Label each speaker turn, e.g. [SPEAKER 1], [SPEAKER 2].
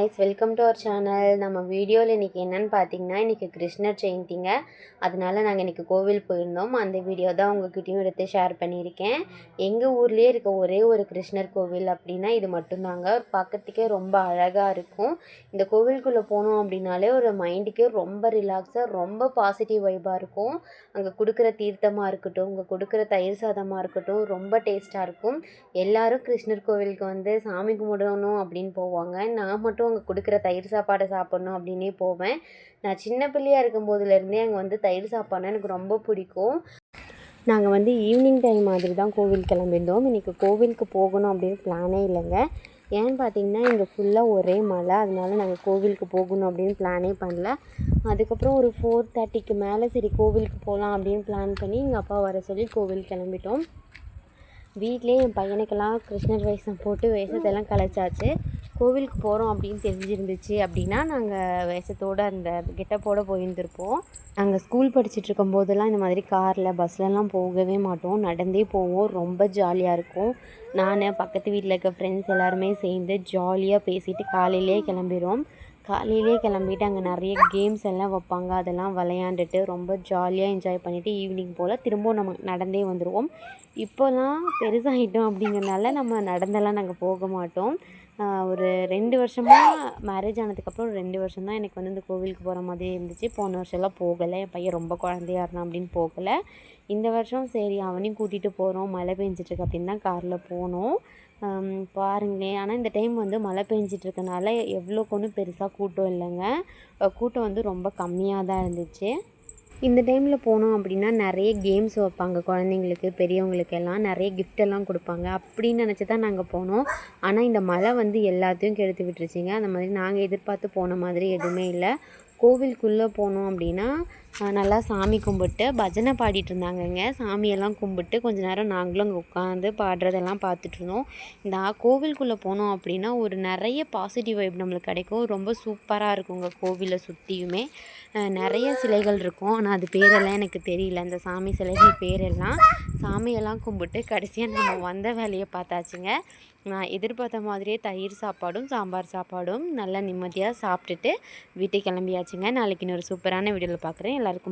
[SPEAKER 1] guys, welcome to our channel. நம்ம வீடியோவில் இன்றைக்கி என்னென்னு பார்த்தீங்கன்னா, இன்றைக்கி கிருஷ்ணர் ஜெயந்திங்க. அதனால நாங்கள் இன்றைக்கி கோவில் போயிருந்தோம். அந்த வீடியோ தான் உங்ககிட்டயும் எடுத்து ஷேர் பண்ணியிருக்கேன். எங்கள் ஊர்லேயே இருக்க ஒரே ஒரு கிருஷ்ணர் கோவில் அப்படின்னா இது மட்டும்தாங்க. பார்க்கறதுக்கே ரொம்ப அழகாக இருக்கும். இந்த கோவிலுக்குள்ளே போனோம் அப்படின்னாலே ஒரு மைண்டுக்கே ரொம்ப ரிலாக்ஸாக, ரொம்ப பாசிட்டிவ் வைப்பாக இருக்கும். அங்கே கொடுக்குற தீர்த்தமாக இருக்கட்டும், அங்கே கொடுக்குற தயிர் சாதமாக இருக்கட்டும், ரொம்ப டேஸ்ட்டாக இருக்கும். எல்லோரும் கிருஷ்ணர் கோவிலுக்கு வந்து சாமி கும்பிடணும் அப்படின்னு போவாங்க. நான் மட்டும் அங்கே கொடுக்குற தயிர் சாப்பாடை சாப்பிட்ணும் அப்படின்னே போவேன். நான் சின்ன பிள்ளையாக இருக்கும்போதுலேருந்தே அங்கே வந்து தயிர் சாப்பாடுனா எனக்கு ரொம்ப பிடிக்கும். நாங்கள் வந்து ஈவினிங் டைம் மாதிரி தான் கோவில் கிளம்பியிருந்தோம். இன்றைக்கி கோவிலுக்கு போகணும் அப்படின்னு பிளானே இல்லைங்க. ஏன்னு பார்த்தீங்கன்னா இங்கே ஃபுல்லாக ஒரே மழை, அதனால நாங்கள் கோவிலுக்கு போகணும் அப்படின்னு பிளானே பண்ணல. அதுக்கப்புறம் ஒரு 4:30க்கு மேலே சரி கோவிலுக்கு போகலாம் அப்படின்னு பிளான் பண்ணி எங்கள் அப்பா வர சொல்லி கோவில் கிளம்பிட்டோம். வீட்டிலே என் பையனுக்கெல்லாம் கிருஷ்ணர் வேஷம் போட்டு வேஷத்தெல்லாம் கலைச்சாச்சு. கோவிலுக்கு போகிறோம் அப்படின்னு தெரிஞ்சிருந்துச்சு அப்படின்னா நாங்கள் வேஷத்தோடு அந்த கெட்டப்போடு போயிருந்துருப்போம். நாங்கள் ஸ்கூல் படிச்சுட்டு இருக்கும்போதெல்லாம் இந்த மாதிரி காரில் பஸ்லலாம் போகவே மாட்டோம், நடந்தே போவோம். ரொம்ப ஜாலியாக இருக்கும். நான் பக்கத்து வீட்டில் இருக்க ஃப்ரெண்ட்ஸ் எல்லாருமே சேர்ந்து ஜாலியாக பேசிவிட்டு காலையிலே கிளம்பிடுவோம். காலையிலே கிளம்பிட்டு அங்கே நிறைய கேம்ஸ் எல்லாம் வைப்பாங்க, அதெல்லாம் விளையாண்டுட்டு ரொம்ப ஜாலியாக என்ஜாய் பண்ணிவிட்டு ஈவினிங் போல் திரும்பவும் நம்ம நடந்தே வந்துடுவோம். இப்போலாம் பெருசாகிட்டோம் அப்படிங்கிறனால நம்ம நடந்தெல்லாம் நாங்கள் போக மாட்டோம். ஒரு 2 வருஷமாக மேரேஜ் ஆனதுக்கப்புறம் 2 வருஷம் தான் எனக்கு வந்து இந்த கோவிலுக்கு போகிற மாதிரி இருந்துச்சு. போன வருஷம்லாம் போகலை, என் பையன் ரொம்ப குழந்தையாக இருந்தான் அப்படின்னு போகலை. இந்த வருஷம் சரி அவனையும் கூட்டிகிட்டு போகிறோம், மழை பெஞ்சிட்ருக்கு அப்படின்னு தான் காரில் போனோம். பாருங்களேன், ஆனால் இந்த டைம் வந்து மழை பெஞ்சிட்ருக்கனால எவ்வளோக்கு ஒன்றும் பெருசாக கூட்டம் இல்லைங்க. கூட்டம் வந்து ரொம்ப கம்மியாக தான் இருந்துச்சு. இந்த டைமில் போனோம் அப்படின்னா நிறைய கேம்ஸ் வைப்பாங்க, குழந்தைங்களுக்கு பெரியவங்களுக்கு எல்லாம் நிறைய கிஃப்டெல்லாம் கொடுப்பாங்க. அப்படின்னு நினச்சி தான் நாங்கள் போனோம். ஆனால் இந்த மழை வந்து எல்லாத்தையும் கெடுத்து விட்டுருச்சிங்க. அந்த மாதிரி நாங்கள் எதிர்பார்த்து போன மாதிரி எதுவுமே இல்லை. கோவிலுக்குள்ளே போனோம் அப்படின்னா நல்லா சாமி கும்பிட்டு பஜனை பாடிட்டு இருந்தாங்கங்க. சாமியெல்லாம் கும்பிட்டு கொஞ்ச நேரம் நாங்களும் அங்கே உட்காந்து பாடுறதெல்லாம் பார்த்துட்ருந்தோம். இந்த கோவிலுக்குள்ளே போனோம் அப்படின்னா ஒரு நிறைய பாசிட்டிவ் வைப் நம்மளுக்கு கிடைக்கும். ரொம்ப சூப்பராக இருக்குங்க. கோவிலை சுற்றியுமே நிறைய சிலைகள் இருக்கும், ஆனால் அது பேரெல்லாம் எனக்கு தெரியல. அந்த சாமி சிலைகள் பேரெல்லாம் சாமியெல்லாம் கும்பிட்டு கடைசியாக நம்ம வந்த வேலையை பார்த்தாச்சுங்க. நான் எதிர்பார்த்த மாதிரியே தயிர் சாப்பாடும் சாம்பார் சாப்பாடும் நல்லா நிம்மதியாக சாப்பிட்டுட்டு வீட்டுக்கு கிளம்பியாச்சுங்க. நாளைக்கு இன்னொரு சூப்பரான வீடியோவில் பார்க்குறேன். எல்லாருக்கும்